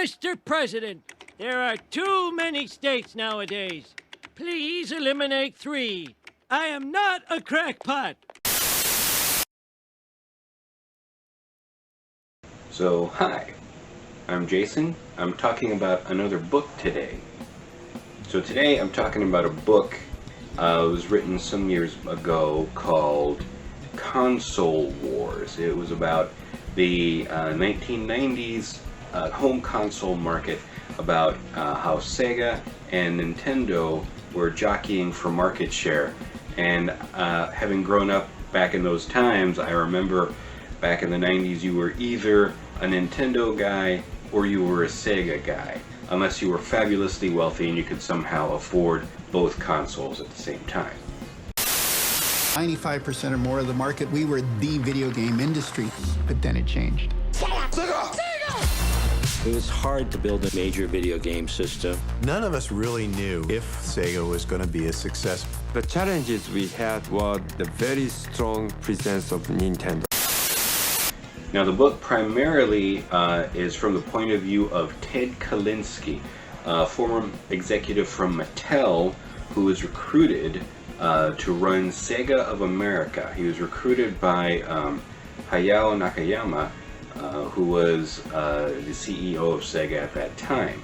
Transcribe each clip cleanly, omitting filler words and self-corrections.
Mr. President, there are too many states nowadays. Please eliminate 3. I am not a crackpot. So, hi, I'm Jason. I'm talking about another book today. So today I'm talking about a book that was written some years ago called Console Wars. It was about the 1990s home console market, about how Sega and Nintendo were jockeying for market share. And having grown up back in those times, I remember back in the 90s you were either a Nintendo guy or you were a Sega guy, unless you were fabulously wealthy and you could somehow afford both consoles at the same time. 95% or more of the market, we were the video game industry, but then it changed. Sega! It was hard to build a major video game system. None of us really knew if Sega was going to be a success. The challenges we had were the very strong presence of Nintendo. Now the book primarily is from the point of view of Ted Kalinske, a former executive from Mattel who was recruited to run Sega of America. He was recruited by Hayao Nakayama, who was the CEO of Sega at that time.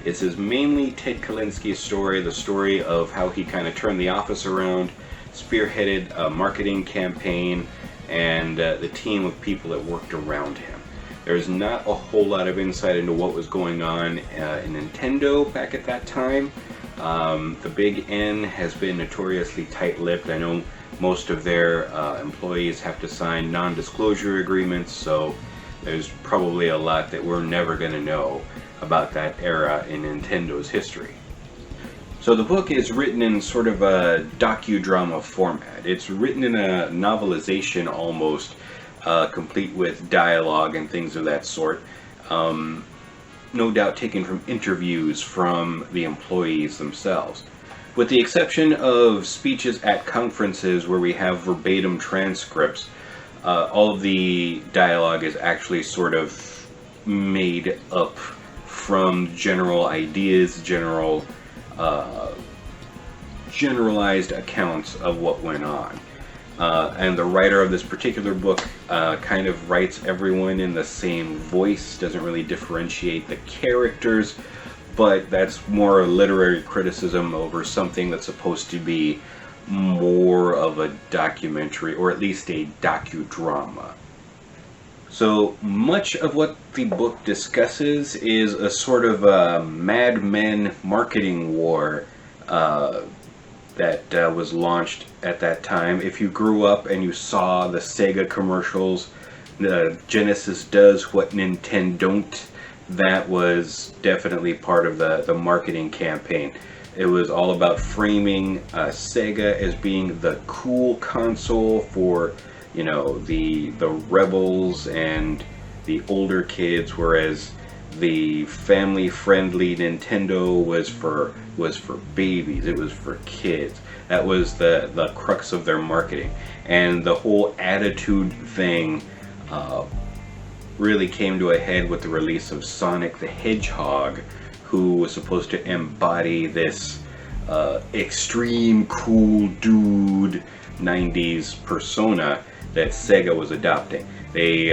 This is mainly Ted Kalinske's story, the story of how he kind of turned the office around, spearheaded a marketing campaign, and the team of people that worked around him. There's not a whole lot of insight into what was going on in Nintendo back at that time. The Big N has been notoriously tight-lipped. I know most of their employees have to sign non-disclosure agreements, so there's probably a lot that we're never going to know about that era in Nintendo's history. So the book is written in sort of a docudrama format. It's written in a novelization almost, complete with dialogue and things of that sort. No doubt taken from interviews from the employees themselves. With the exception of speeches at conferences where we have verbatim transcripts, all of the dialogue is actually sort of made up from general ideas, generalized accounts of what went on. And the writer of this particular book kind of writes everyone in the same voice, doesn't really differentiate the characters, but that's more literary criticism over something that's supposed to be more of a documentary, or at least a docudrama. So much of what the book discusses is a sort of a Mad Men marketing war that was launched at that time. If you grew up and you saw the Sega commercials, the Genesis does what Nintendo don't, that was definitely part of the marketing campaign. It was all about framing Sega as being the cool console for, you know, the rebels and the older kids, whereas the family-friendly Nintendo was for babies. It was for kids. That was the crux of their marketing, and the whole attitude thing really came to a head with the release of Sonic the Hedgehog, who was supposed to embody this extreme cool dude 90s persona that Sega was adopting. They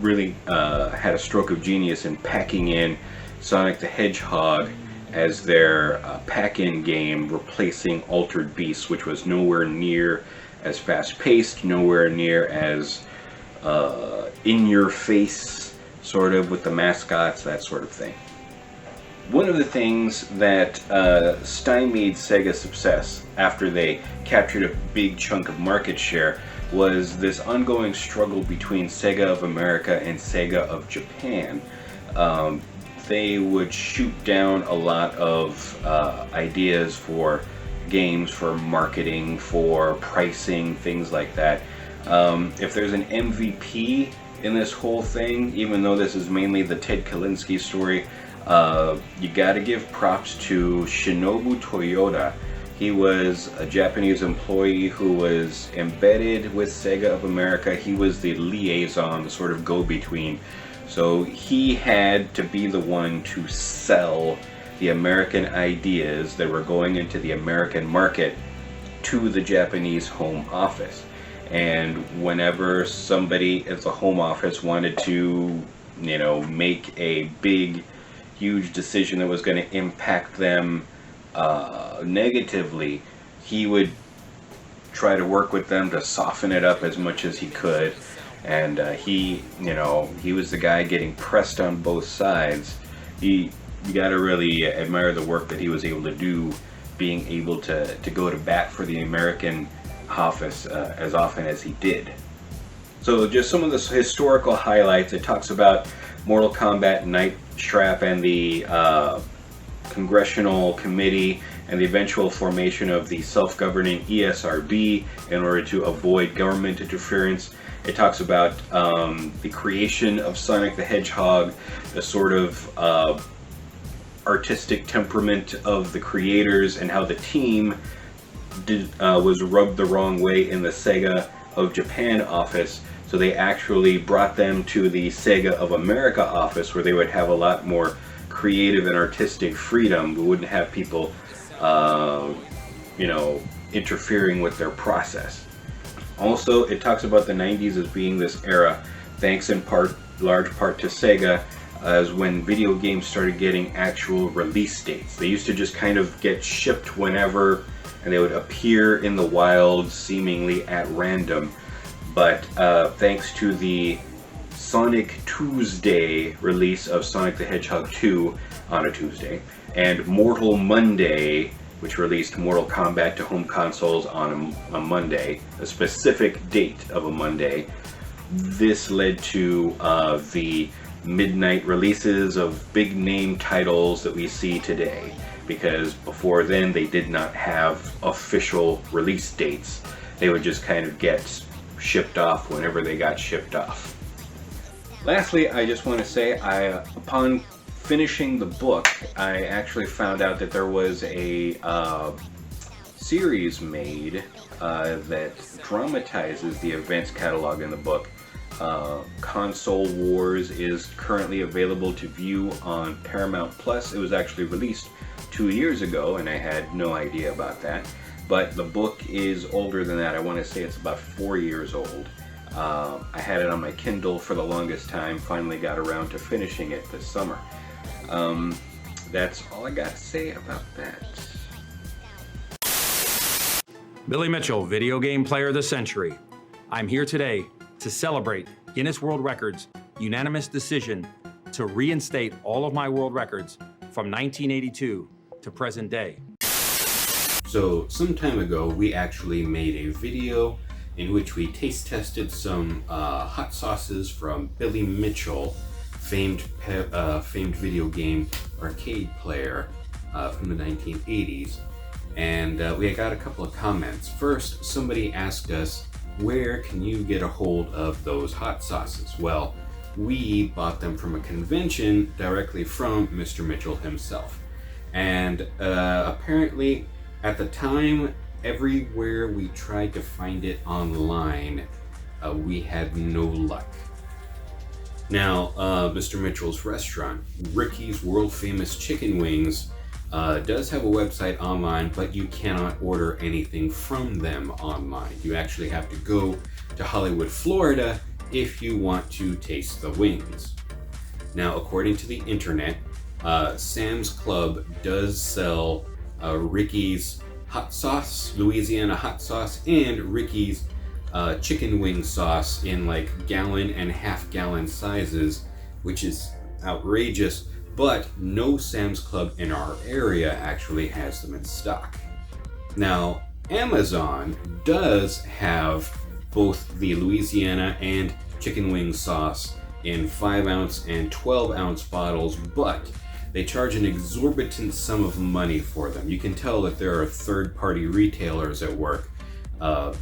really had a stroke of genius in packing in Sonic the Hedgehog as their pack-in game, replacing Altered Beast, which was nowhere near as fast-paced, nowhere near as in-your-face, sort of, with the mascots, that sort of thing. One of the things that stymied Sega's success after they captured a big chunk of market share was this ongoing struggle between Sega of America and Sega of Japan. They would shoot down a lot of ideas for games, for marketing, for pricing, things like that. If there's an MVP in this whole thing, even though this is mainly the Ted Kalinske story, you gotta give props to Shinobu Toyota. He was a Japanese employee who was embedded with Sega of America. He was the liaison, the sort of go-between So he had to be the one to sell the American ideas that were going into the American market to the Japanese home office. And whenever somebody at the home office wanted to, you know, make a big, huge decision that was going to impact them negatively, he would try to work with them to soften it up as much as he could. And he was the guy getting pressed on both sides. You got to really admire the work that he was able to do, being able to go to bat for the American office as often as he did. So just some of the historical highlights. It talks about Mortal Kombat Night Trap and the Congressional Committee and the eventual formation of the self-governing ESRB in order to avoid government interference. It talks about the creation of Sonic the Hedgehog, the sort of artistic temperament of the creators, and how the team was rubbed the wrong way in the Sega of Japan office. So they actually brought them to the Sega of America office, where they would have a lot more creative and artistic freedom. We wouldn't have people, interfering with their process. Also, it talks about the 90s as being this era, thanks in large part to Sega, as when video games started getting actual release dates. They used to just kind of get shipped whenever, and they would appear in the wild seemingly at random. But thanks to the Sonic Tuesday release of Sonic the Hedgehog 2 on a Tuesday, and Mortal Monday, which released Mortal Kombat to home consoles on a Monday, a specific date of a Monday, this led to the midnight releases of big name titles that we see today, because before then they did not have official release dates. They would just kind of get shipped off whenever they got shipped off. Lastly, I just want to say, upon finishing the book, I actually found out that there was a series made that dramatizes the events catalog in the book. Console Wars is currently available to view on Paramount Plus. It was actually released 2 years ago, and I had no idea about that. But the book is older than that. I want to say it's about 4 years old. I had it on my Kindle for the longest time, finally got around to finishing it this summer. That's all I got to say about that. Billy Mitchell, Video Game Player of the Century. I'm here today to celebrate Guinness World Records' unanimous decision to reinstate all of my world records from 1982 to present day. So some time ago, we actually made a video in which we taste tested some hot sauces from Billy Mitchell, famed video game arcade player from the 1980s. And we got a couple of comments. First, somebody asked us, where can you get a hold of those hot sauces? Well, we bought them from a convention directly from Mr. Mitchell himself. And apparently, at the time, everywhere we tried to find it online, we had no luck. Now, Mr. Mitchell's restaurant, Ricky's World Famous Chicken Wings, does have a website online, but you cannot order anything from them online. You actually have to go to Hollywood, Florida, if you want to taste the wings. Now, according to the internet, Sam's Club does sell Ricky's hot sauce, Louisiana hot sauce, and Ricky's chicken wing sauce in like gallon and half-gallon sizes, which is outrageous, but no Sam's Club in our area actually has them in stock. Now, Amazon does have both the Louisiana and chicken wing sauce in 5-ounce and 12-ounce bottles, but they charge an exorbitant sum of money for them. You can tell that there are third-party retailers at work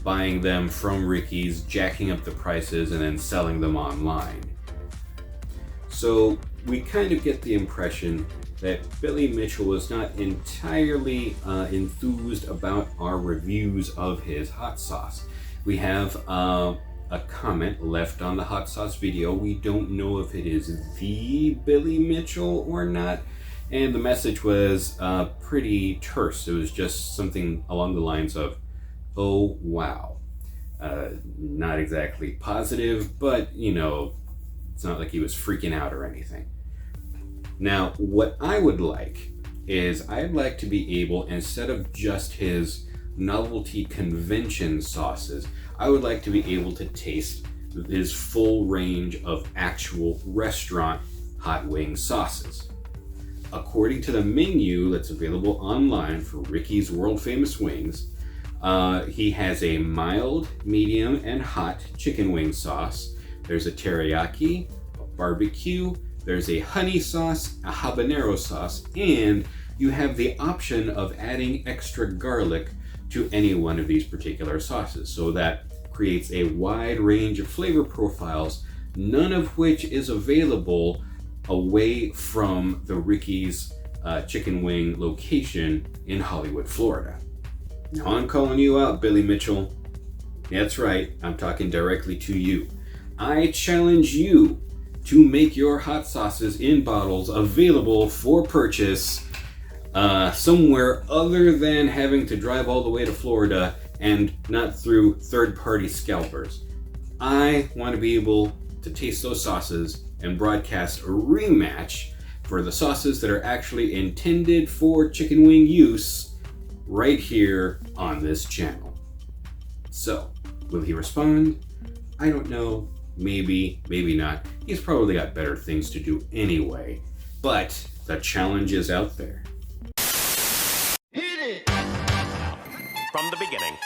buying them from Ricky's, jacking up the prices, and then selling them online. So we kind of get the impression that Billy Mitchell was not entirely enthused about our reviews of his hot sauce. We have a a comment left on the hot sauce video. We don't know if it is the Billy Mitchell or not. And the message was pretty terse. It was just something along the lines of, oh, wow. Not exactly positive, but, you know, it's not like he was freaking out or anything. Now, what I would like is I'd like to be able, instead of just his novelty convention sauces, I would like to be able to taste his full range of actual restaurant hot wing sauces. According to the menu that's available online for Ricky's World Famous Wings, he has a mild, medium, and hot chicken wing sauce. There's a teriyaki, a barbecue, there's a honey sauce, a habanero sauce, and you have the option of adding extra garlic to any one of these particular sauces. So that creates a wide range of flavor profiles, none of which is available away from the Ricky's chicken wing location in Hollywood, Florida. Now I'm calling you out, Billy Mitchell. That's right, I'm talking directly to you. I challenge you to make your hot sauces in bottles available for purchase somewhere other than having to drive all the way to Florida and not through third-party scalpers. I want to be able to taste those sauces and broadcast a rematch for the sauces that are actually intended for chicken wing use right here on this channel. So, will he respond? I don't know. Maybe, maybe not. He's probably got better things to do anyway. But the challenge is out there. Hit it! From the beginning.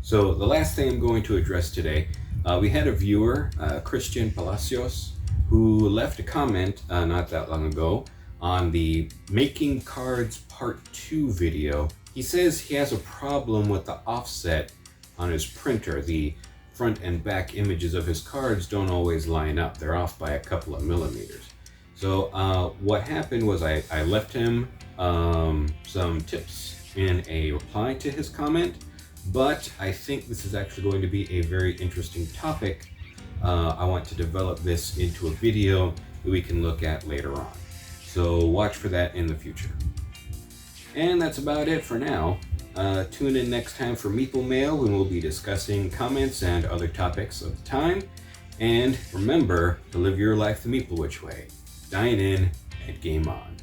So the last thing I'm going to address today, we had a viewer, Christian Palacios, who left a comment not that long ago on the Making Cards Part 2 video. He says he has a problem with the offset on his printer. The front and back images of his cards don't always line up. They're off by a couple of millimeters. So what happened was I left him some tips in a reply to his comment, but I think this is actually going to be a very interesting topic. I want to develop this into a video that we can look at later on. So watch for that in the future. And that's about it for now. Tune in next time for Meeple Mail, when we'll be discussing comments and other topics of the time. And remember to live your life the Meeple Witch way. Dine in and game on.